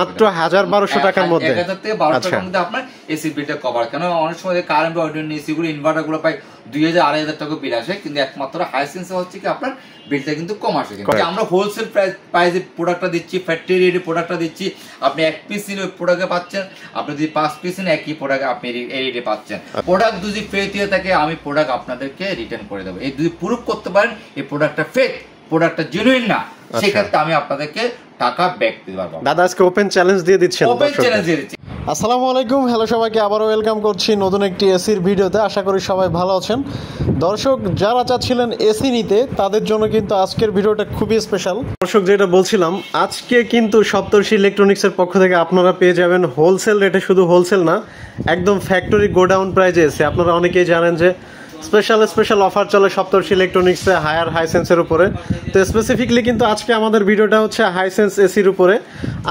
মাত্র 1000-1200 টাকার মধ্যে 1000 থেকে 1200 টাকার মধ্যে আপনার এসি বিলটা কভার। কেন অনেক সময় কারেন্ট অর্ডিনারি এসি গুলো ইনভার্টার গুলো প্রায় 2000-2500 টাকা বিল আসে, কিন্তু একমাত্র হাইসেন্সে হচ্ছে কি আপনার বিলটা কিন্তু কম আসে। কিন্তু আমরা হোলসেল প্রাইসে প্রোডাক্টটা দিচ্ছি, ফ্যাক্টরি রেটে প্রোডাক্টটা দিচ্ছি। আপনি 1 পিস নিলে প্রোডাক্টে পাচ্ছেন, আপনি যদি 5 পিস নেন একই প্রোডাক্ট আপনি এই রেটে পাচ্ছেন। প্রোডাক্ট যদি ফেক দিয়ে থাকে আমি প্রোডাক্ট আপনাদেরকে রিটার্ন করে দেবো। এই যদি প্রুফ করতে পারেন এই প্রোডাক্টটা ফেক, প্রোডাক্টটা জেনুইন না, সেক্ষেত্রে আমি আপনাদেরকে টাকা ব্যাক দিতে পারবো। দাদা আজকে ওপেন চ্যালেঞ্জ দিয়ে দিচ্ছেন। ওপেন চ্যালেঞ্জ দিয়ে দিচ্ছি। আসসালামু আলাইকুম, হ্যালো সবাইকে আবারও ওয়েলকাম করছি নতুন একটি এসির ভিডিওতে। আশা করি সবাই ভালো আছেন। দর্শক যারা চাচ্ছিলেন এসি নিতে তাদের জন্য কিন্তু আজকের ভিডিওটা খুবই স্পেশাল। দর্শক যেটা বলছিলাম, আজকে কিন্তু সপ্তর্ষি ইলেকট্রনিক্সের পক্ষ থেকে আপনারা পেয়ে যাবেন হোলসেল রেটে, শুধু হোলসেল না একদম ফ্যাক্টরি গোডাউন প্রাইজে এসি। আপনারা অনেকেই জানেন যে স্পেশাল অফার চলে সপ্তর্ষি ইলেকট্রনিক্সে হাইসেন্সের উপরে। তো স্পেসিফিকলি কিন্তু আজকে আমাদের ভিডিওটা হচ্ছে হাইসেন্স এসির উপরে।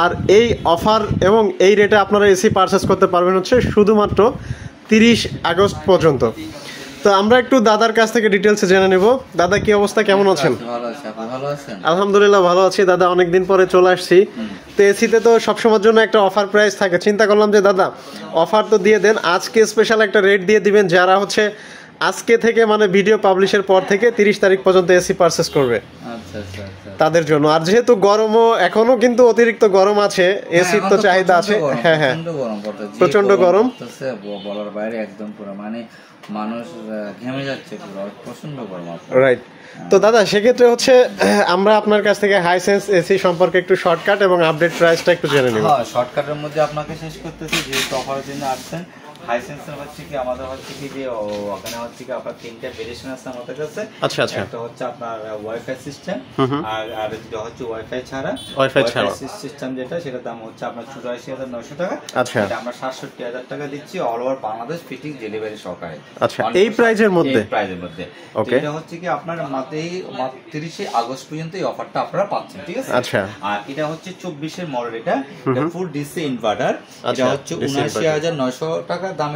আর এই অফার এবং এই রেটে আপনারা এসি পারচেস করতে পারবেন হচ্ছে শুধুমাত্র 30 আগস্ট পর্যন্ত। তো আমরা একটু দাদার কাছ থেকে ডিটেলসে জেনে নেব। দাদা কি অবস্থা, কেমন আছেন? আলহামদুলিল্লাহ ভালো আছি দাদা, অনেকদিন পরে চলে আসছি। তো এসিতে তো সবসময়ের জন্য একটা অফার প্রাইস থাকে, চিন্তা করলাম যে দাদা অফার তো দিয়ে দেন, আজকে স্পেশাল একটা রেট দিয়ে দিবেন যারা হচ্ছে আজকে থেকে মানে ভিডিও পাবলিশের পর থেকে 30 তারিখ পর্যন্ত এসি পারচেস করবে তাদের জন্য। আর যেহেতু গরমও এখনো কিন্তু অতিরিক্ত গরম আছে, এসির তো চাহিদা আছে। হ্যাঁ হ্যাঁ, প্রচন্ড গরম বলার বাইরে, একদম পুরো মানে মানুষ ঘেমে যাচ্ছে পুরো, প্রচন্ড গরম। রাইট। তো দাদা সেক্ষেত্রে হচ্ছে আমরা আপনার কাছ থেকে হাইসেন্স এসি সম্পর্কে একটু শর্টকাট এবং আপডেট প্রাইসটা একটু জেনে নেব। হ্যাঁ, শর্টকাটের মধ্যে আপনাকে শেষ করতেছি, যেহেতু অফারের জন্য আসছেন। হাইসেন্সের হচ্ছে কি আমাদের হচ্ছে কি যে ওখানে হচ্ছে কি আপনার 3টা ভেরিয়েশন আছে আমাদের কাছে। আচ্ছা আচ্ছা। একটা হচ্ছে আপনার ওয়াইফাই সিস্টেম, আর যেটা হচ্ছে ওয়াইফাই ছাড়া সিস্টেম, যেটা সেটার দাম হচ্ছে আপনার 84,900 টাকা। আচ্ছা, এটা আমরা 67,000 টাকা দিচ্ছি all over Bangladesh, fitting delivery সহকারে। আচ্ছা, এই প্রাইজের মধ্যে ওকে। এটা হচ্ছে কি আপনার মাত্র 30 আগস্ট পর্যন্ত এই অফারটা আপনারা পাচ্ছেন, ঠিক আছে? আচ্ছা। আর এটা হচ্ছে 24 এর মডেল, এটা ফুল ডিসি ইনভার্টার। এটা হচ্ছে 79,900 টাকা দাম।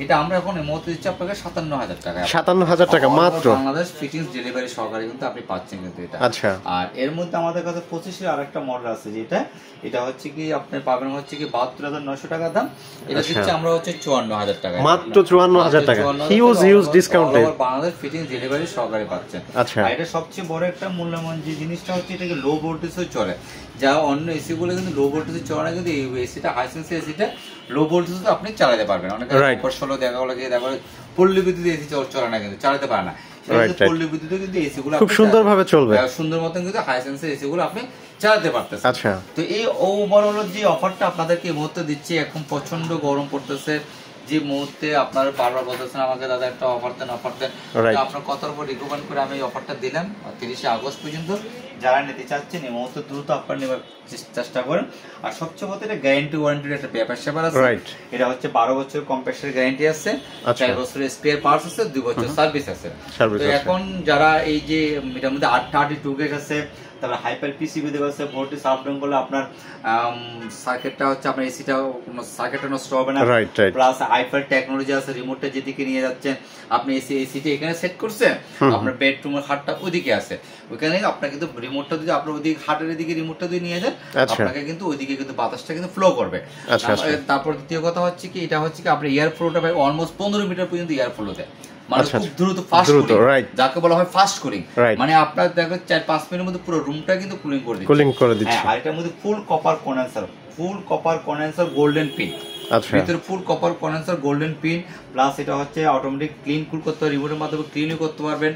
এটা আমরা এখন এই মুহূর্তে দিচ্ছি আপনাকে 57,000 টাকা। 57,000 টাকা মাত্র বাংলাদেশ ফিটিংস ডেলিভারি সহকারে কিন্তু আপনি পাচ্ছেন কিন্তু এটা। আচ্ছা। আর এর মধ্যে আমাদের কাছে 25 এর আরেকটা মডেল আছে, এটা হচ্ছে কি আপনি পাবেন হচ্ছে কি 72,900 টাকা দাম। এটা দিচ্ছি আমরা হচ্ছে 54,000 টাকা, মাত্র 54,000 টাকা। Huge discount Bangladesh fittings delivery সহকারে পাচ্ছেন। আচ্ছা। এটা সবচেয়ে বড় একটা মূল্যবান যে জিনিসটা হচ্ছে, এটাকে লো ভোল্টেজে চলে, যা অন্য এসি গুলো কিন্তু লো ভোল্টেজে চলে না, কিন্তু এই এসিটা হাইসেন্স এসিটা লো ভোল্টেজে আপনি চালাতে পারবেন। অনেকে ফসল দেখা গেল কি দেখা পল্লী বিদ্যুৎ এসি চলে না, কিন্তু চালাতে পারে না। পল্লী বিদ্যুৎে কিন্তু এসি গুলো খুব সুন্দরভাবে চলবে, সুন্দর মতন কিন্তু হাইসেন্স এসি গুলো আপনি চালাতে পারতেছেন। আচ্ছা। তো এই ওভারঅল যে অফারটা আপনাদেরকে এই মুহূর্তে দিচ্ছি, এখন প্রচন্ড গরম পড়তেছে, যে মুহূর্তে আপনারা বারবার বলতেছেন আমাকে দাদা একটা অফার দেন। আপনার কথার উপর রিকমেন্ড করে আমি এই অফারটা দিলাম 30 আগস্ট পর্যন্ত। যারা নিতে চাচ্ছেন এই মুহূর্তে দ্রুত আপনার নেওয়ার চেষ্টা করেন। আর সবচেয়ে বড় এটা গ্যারান্টি ওয়ারেন্টির একটা ব্যাপার স্যাপার আছে। এটা হচ্ছে 12 বছর কম্প্রেসর গ্যারান্টি আছে, 4 বছরের স্পেয়ার পার্টস আছে, 2 বছর সার্ভিস আছে। তো এখন যারা এই যে এটার মধ্যে 832 গেট আছে, তারপরে হাইপার পিসিবি দেওয়া আছে, ভোল্টেজ আপ ডাউন করলে আপনার সার্কিটটা হচ্ছে আপনার এসিটা কোনো সার্কিটটা নষ্ট হবে না। প্লাস হাইপার টেকনোলজি আছে, রিমোটটা যেদিকে নিয়ে যাচ্ছেন আপনি এসিটা এখানে সেট করছেন, আপনার বেডরুমের খাটটা ওইদিকে আছে, ওইখানে আপনার কিন্তু রিমোটটা যদি আপনার ওইদিকে খাটের দিকে রিমোটটা দিয়ে নিয়ে যান, আপনাকে কিন্তু ওইদিকে কিন্তু বাতাসটা কিন্তু ফ্লো করবে। তারপর দ্বিতীয় কথা হচ্ছে কি, এটা হচ্ছে কি আপনার এয়ার ফ্লোটা ভাই অলমোস্ট 15 মিটার পর্যন্ত এয়ার ফ্লো দেয়, মানে খুব দ্রুত ফাস্ট কুলিং, যাকে বলা হয় ফাস্ট কুলিং। মানে আপনার দেখো 4-5 মিনিটের মধ্যে পুরো রুমটা কিন্তু কুলিং করে দিচ্ছে। আর এটার মধ্যে full copper condenser golden pin, ভিতরে full copper condenser golden pin, plus এটা হচ্ছে অটোমেটিক ক্লিন কুল করতে পারবেন, রিমোটের মাধ্যমে ক্লিনও করতে পারবেন।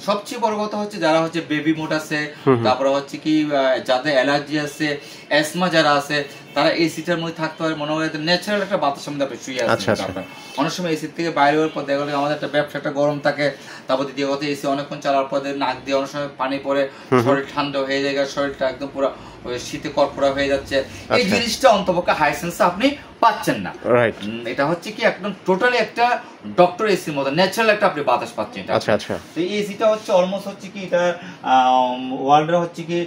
সবচেয়ে বড় কথা হচ্ছে যারা হচ্ছে বেবি মোড আছে, তারপরে হচ্ছে কি যাদের অ্যালার্জি আছে, অ্যাসমা যারা আছে, তারা এসিটার মধ্যে থাকতে পারে, মনে হয় ন্যাচারাল একটা বাতাসের মধ্যে আপনি শুয়ে আছেন। অনেক সময় এসির থেকে বাইরে হওয়ার পর দেখা গেলো আমাদের একটা ব্যবসাটা গরম থাকে, তারপর দ্বিতীয় কথা এসি অনেকক্ষণ চালার পর নাক দিয়ে অনেক সময় পানি পরে শরীর ঠান্ডা হয়ে যায়, শরীরটা একদম পুরো শীতে কড়কড়া হয়ে যাচ্ছে। এই জিনিসটা অন্তপক্ষে হাইসেন্সে আপনি পাচ্ছেন না। এটা হচ্ছে কি একদম টোটালি একটা ডক্টর এসির মতো ন্যাচারাল একটা আপনি বাতাস পাচ্ছেন। তো এই এসিটা হচ্ছে অলমোস্ট হচ্ছে কি এটা ওয়ার্ল্ডের হচ্ছে কি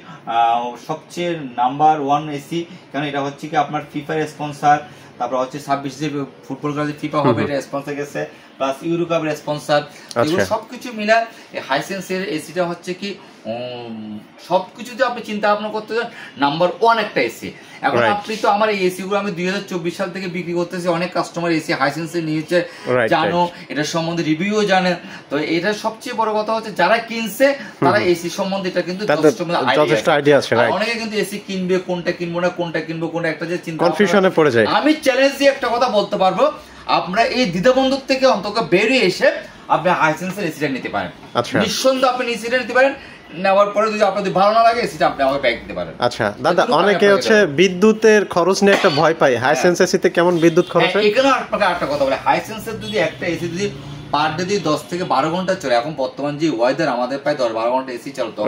সবচেয়ে নাম্বার 1 এসি, কারণ এটা হচ্ছে কি আপনার ফিফা স্পন্সর, তারপর হচ্ছে 26 যে ফুটবল খেলা ফিফা হবে এটা স্পন্সর গেছে, প্লাস ইউরো কাপের স্পন্সর, এগুলো সবকিছু মিলা হাইসেন্স এর এসিটা হচ্ছে কি সবকিছু যদি আপনি চিন্তা ভাবনা করতে চান, নাম্বার 1 একটা এসি। এখন আপনি তো আমার এই এসি গুলো আমি 2024 সাল থেকে বিক্রি করতেছি, অনেক কাস্টমার এসি হাইসেন্সে নিয়েছে, জানো এটা সম্বন্ধে রিভিউও জানে। তো এটা সবচেয়ে বড় কথা হচ্ছে যারা কিনছে তারা এসি সম্বন্ধে এটা কিন্তু যথেষ্ট আইডিয়া আছে। অনেকে কিন্তু এসি কিনবে, কোনটা কিনবো না, কোনটা কিনবো, কোনটা একটা যে চিন্তা কনফিউশনে পড়ে যায়। আমি চ্যালেঞ্জ দিয়ে একটা কথা বলতে পারবো, আপনারা এই দ্বিধাদ্বন্দ্ব থেকে অন্তত বেরিয়ে এসে আপনি হাইসেন্সের এসিটা নিতে পারেন। নিঃসন্দেহে আপনি এসিটা নিতে পারেন, নেওয়ার পরে যদি আপনাদের ভালো না লাগে এসিটা আপনি আমাকে ব্যাক দিতে পারেন। আচ্ছা দাদা, অনেকে হচ্ছে বিদ্যুতের খরচ নিয়ে একটা ভয় পায়, হাইসেন্স এসিতে কেমন বিদ্যুৎ খরচ হয়? এখানে আপনাকে একটা কথা বলে, হাইসেন্সের যদি একটা এসি যদি পার ডে যদি 10 থেকে 12 ঘন্টা চলে, এখন বর্তমান যে ওয়েদার আমাদের প্রায় 10-12 ঘন্টা এসি চলতো,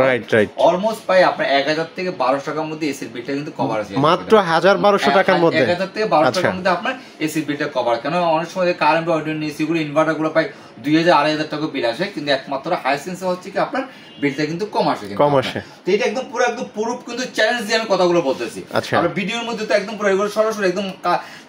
অলমোস্ট প্রায় আপনার 1000 থেকে 1200 টাকার মধ্যে এসির বিলটা কিন্তু কভার আছে। মাত্র 1000-1200 টাকার মধ্যে 1000 থেকে 1200 টাকার মধ্যে আপনার এসির বিলটা কভার। কেন অনেক সময় কারেন্ট অর্ডিনারি এসি গুলো ইনভার্টার গুলো প্রায় 2000-2500 টাকা বিল আসে, কিন্তু একমাত্র হাইসেন্সে হচ্ছে কি আপনার বিলটা কিন্তু কম আসে। তো এটা একদম পুরো একদম প্রুফ কিন্তু চ্যালেঞ্জ দিয়ে আমি কথাগুলো বলতেছি। আমরা ভিডিওর মধ্যে তো একদম পুরো এগুলো সরাসরি একদম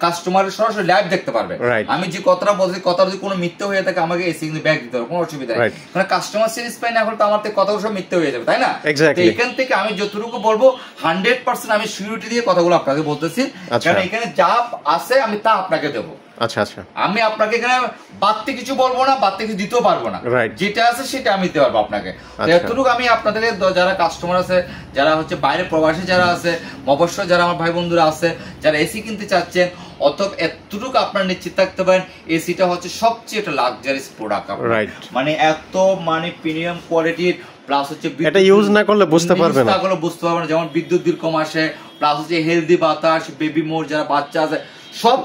কাস্টমারের সরাসরি লাইভ দেখতে পারবে। আমি যে কথাটা বলছি, কথা যদি কোনো মিথ্যে হয়ে থাকে আমাকে এসি কিন্তু ব্যাক দিতে হবে, কোনো অসুবিধা নেই। কারণ কাস্টমার স্যাটিসফাই না হলে তো আমার কথাগুলো সব মিথ্যে হয়ে যাবে, তাই না? তো এখান থেকে আমি যতটুকু বলবো 100% আমি সিউরিটি দিয়ে কথাগুলো আপনাকে বলতেছি, কারণ এখানে যা আছে আমি তা আপনাকে দেবো। আচ্ছা আচ্ছা, আমি আপনাকে এখানে বাড়তি কিছু বলবো না, বাড়তি কিছু দিতেও পারবো না, যেটা আছে সেটা আমি দিতে পারবো আপনাকে। এতটুকু আমি আপনাদের যারা কাস্টমার আছে, যারা হচ্ছে বাইরে প্রবাসী যারা আছে, অবশ্যই যারা আমার ভাই বন্ধুরা আছে যারা এসি কিনতে চাচ্ছেন, অতএব এতটুকু আপনারা নিশ্চিত থাকতে পারেন এসিটা হচ্ছে সবচেয়ে একটা লাক্সারিয়াস প্রোডাক্ট। মানে এত মানে প্রিমিয়াম কোয়ালিটির, প্লাস হচ্ছে এটা ইউজ না করলে বুঝতে পারবেন না, যেমন বিদ্যুৎ বিল কম আসে, প্লাস হচ্ছে হেলদি বাতাস, বেবি মোর যারা বাচ্চা আছে, সব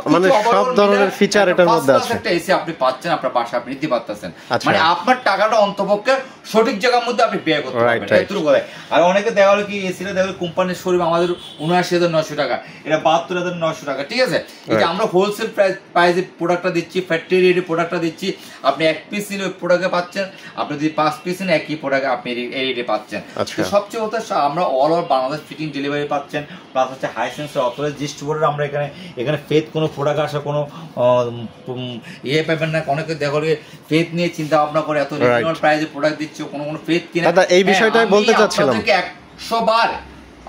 ধরনের ফিচার এটার মধ্যে আছে। একটা এসি আপনি পাচ্ছেন আপনার বাসায়, আপনি নিতে পারতেছেন, মানে আপনার টাকাটা অন্তপক্ষে সঠিক জায়গার মধ্যে আপনি ব্যয় করতে পারবেন। আর অনেকে দেখা হলো কি এসিটা দেখা কোম্পানির শোরুম আমাদের ৭৯,৯০০ টাকা, এটা ৭২,৯০০ টাকা, ঠিক আছে? এটা আমরা হোলসেল প্রাইসে প্রোডাক্টটা দিচ্ছি, ফ্যাক্টরি রেটে প্রোডাক্টটা দিচ্ছি। আপনি 1 পিস নিলে ওই প্রোডাক্টে পাচ্ছেন, আপনি যদি 5 পিস নেন একই প্রোডাক্টে আপনি এই রেটে পাচ্ছেন। সবচেয়ে কথা আমরা all over Bangladesh fitting delivery পাচ্ছেন, প্লাস হচ্ছে হাইসেন্সের অথরাইজড ডিস্ট্রিবিউটর আমরা এখানে ফেথ কোনো প্রোডাক্ট আসা কোনো ইয়ে পাবেন না। অনেকে দেখো ফেথ নিয়ে চিন্তা ভাবনা করে এত রিজনেবল প্রাইসে প্রোডাক্ট দিচ্ছে, কোনো ফেথ কিনে। দাদা এই বিষয়টাই বলতে চাচ্ছিলাম, 100 বার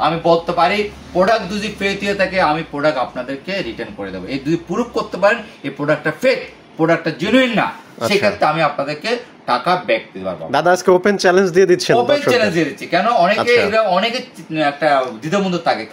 আমি বলতে পারি প্রোডাক্ট যদি ফেথ হয়ে থাকে আমি প্রোডাক্ট আপনাদেরকে রিটার্ন করে দেবো। এই যদি প্রুফ করতে পারেন এই প্রোডাক্টটা ফেথ, প্রোডাক্টটা জেনুইন না, সেক্ষেত্রে আমি আপনাদেরকে টাকা ব্যাক দিতে পারবো। দাদা আজকে ওপেন চ্যালেঞ্জ দিয়ে দিচ্ছেন। ওপেন চ্যালেঞ্জ দিয়ে দিচ্ছি, কেন অনেকে এরা অনেকে একটা দ্বিধাদ্বন্দ্ব থাকে,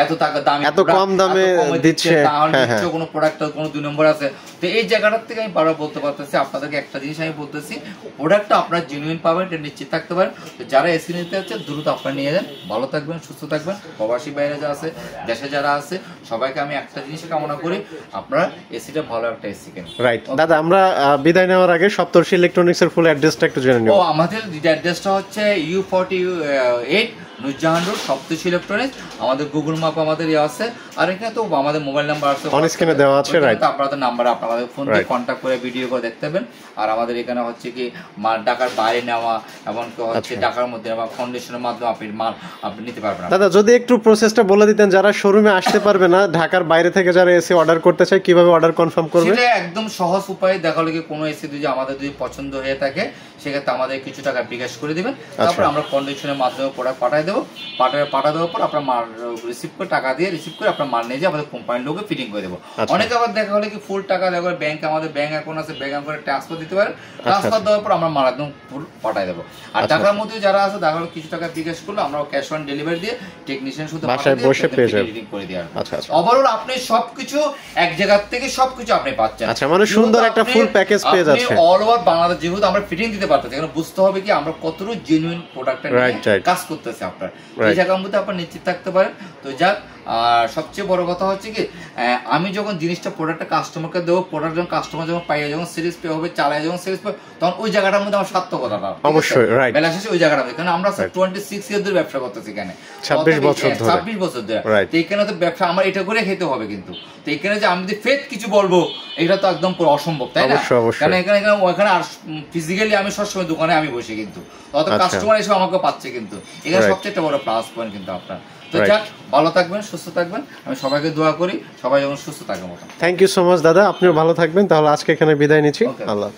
এত টাকা দাম, এত কম দামে দিচ্ছে, তাহলে নিশ্চয় কোনো প্রোডাক্ট কোনো 2 নম্বর আছে। তো এই জায়গাটার থেকে আমি বারবার বলতে পারতেছি আপনাদেরকে একটা জিনিস আমি বলতেছি, প্রোডাক্টটা আপনারা জেনুইন পাবেন, এটা নিশ্চিত থাকতে পারেন। তো যারা এসি নিতে যাচ্ছে দ্রুত আপনারা নিয়ে যান, ভালো থাকবেন, সুস্থ থাকবেন। প্রবাসী বাইরে যারা আছে, দেশে যারা আছে, সবাইকে আমি একটা জিনিস কামনা করি, আপনারা এসিটা ভালো একটা এসি কেন। রাইট দাদা, আমরা বিদায় নেওয়ার আগে সপ্তর্ষি ইলেকট্রনিক্স এর ফুল অ্যাড্রেসটা একটু জেনে নিব। আমাদের অ্যাড্রেসটা হচ্ছে U48 নুরজাহান রোড, সপ্তর্ষি ইলেকট্রনিক্স। আমাদের গুগল ম্যাপ আমাদের আছে, আর এখানে তো আমাদের মোবাইল নাম্বার আছে, অন স্ক্রিনে দেওয়া আছে। রাইট, আপনাদের নাম্বার আপনাদের ফোন দিয়ে কন্টাক্ট করে ভিডিও করে দেখতে পাবেন। আর আমাদের এখানে হচ্ছে কি মাল ঢাকার বাইরে নেওয়া এবং হচ্ছে ঢাকার মধ্যে নেওয়া কন্ডিশনের মাধ্যমে আপনি মাল আপনি নিতে পারবেন। দাদা যদি একটু প্রসেসটা বলে দিতেন, যারা শোরুমে আসতে পারবে না, ঢাকার বাইরে থেকে যারা এসি অর্ডার করতে চায় কিভাবে অর্ডার কনফার্ম করবে? সেটা একদম সহজ উপায়। দেখা হলো কি কোনো এসি যদি আমাদের যদি পছন্দ হয়ে থাকে সেক্ষেত্রে আমাদের কিছু টাকা বিকাশ করে দিবেন, তারপর আমরা কন্ডিশনের মাধ্যমে প্রোডাক্ট পাঠিয়ে দেবো। পাঠা দেওয়ার পর আপনার মাল রিসিভ করে, টাকা দিয়ে রিসিভ করে আপনার মাল নিয়ে যে আমাদের কোম্পানির লোকে ফিটিং করে দেবো। অনেকে আবার দেখা হলে কি ফুল টাকা দেখা ব্যাংক, আমাদের ব্যাংক অ্যাকাউন্ট আছে, ব্যাংক অ্যাকাউন্টে ট্রান্সফার দিতে পারেন। ট্রান্সফার দেওয়ার পর আমরা মাল একদম ফুল পাঠিয়ে দেবো। আর টাকার মধ্যে যারা আছে দেখা হলো কিছু টাকা বিকাশ করলে আমরা ক্যাশ অন ডেলিভারি দিয়ে টেকনিশিয়ান শুধু বাসায় বসে পেয়ে যাবেন করে দেওয়া। ওভারঅল আপনি সবকিছু এক জায়গা থেকে সবকিছু আপনি পাচ্ছেন। আচ্ছা, মানে সুন্দর একটা ফুল প্যাকেজ পেয়ে যাচ্ছেন অল ওভার বাংলাদেশ। যেহেতু আমরা ফিটিং দিতে পারতেছি, কারণ বুঝতে হবে কি আমরা কতটুকু জেনুইন প্রোডাক্টটা নিয়ে কাজ করতেছি আপনার, এই জায়গার মধ্যে আপনার নিশ্চিত থাকতে পারেন। তো যাক, আর সবচেয়ে বড় কথা হচ্ছে কি আমি যখন জিনিসটা প্রোডাক্টটা কাস্টমারকে দেবো, প্রোডাক্ট যখন কাস্টমার যখন পাইয়ে যখন সিরিজ পে হবে, চালায় যখন সিরিজ পে, তখন ওই জায়গাটার মধ্যে আমার সার্থকতাটা অবশ্যই বেলা শেষে ওই জায়গাটা, কারণ আমরা 26 ইয়ার ধরে ব্যবসা করতেছি, এখানে 26 বছর ধরে। তো এখানে তো ব্যবসা আমার এটা করে খেতে হবে, কিন্তু তো এখানে যে আমি যদি ফেথ কিছু বলবো এটা তো একদম পুরো অসম্ভব, তাই না? কারণ এখানে আর ফিজিক্যালি আমি সবসময় দোকানে আমি বসে, কিন্তু তত কাস্টমার এসে আমাকে পাচ্ছে, কিন্তু এখানে সবচেয়ে একটা বড় প্লাস পয়েন্ট কিন্তু আপনার। তো যাক, ভালো থাকবেন, সুস্থ থাকবেন, আমি সবাইকে দোয়া করি সবাই যেমন সুস্থ থাকবে। থ্যাংক ইউ সো মাচ দাদা, আপনিও ভালো থাকবেন। তাহলে আজকে এখানে বিদায় নিচ্ছি, আল্লাহ।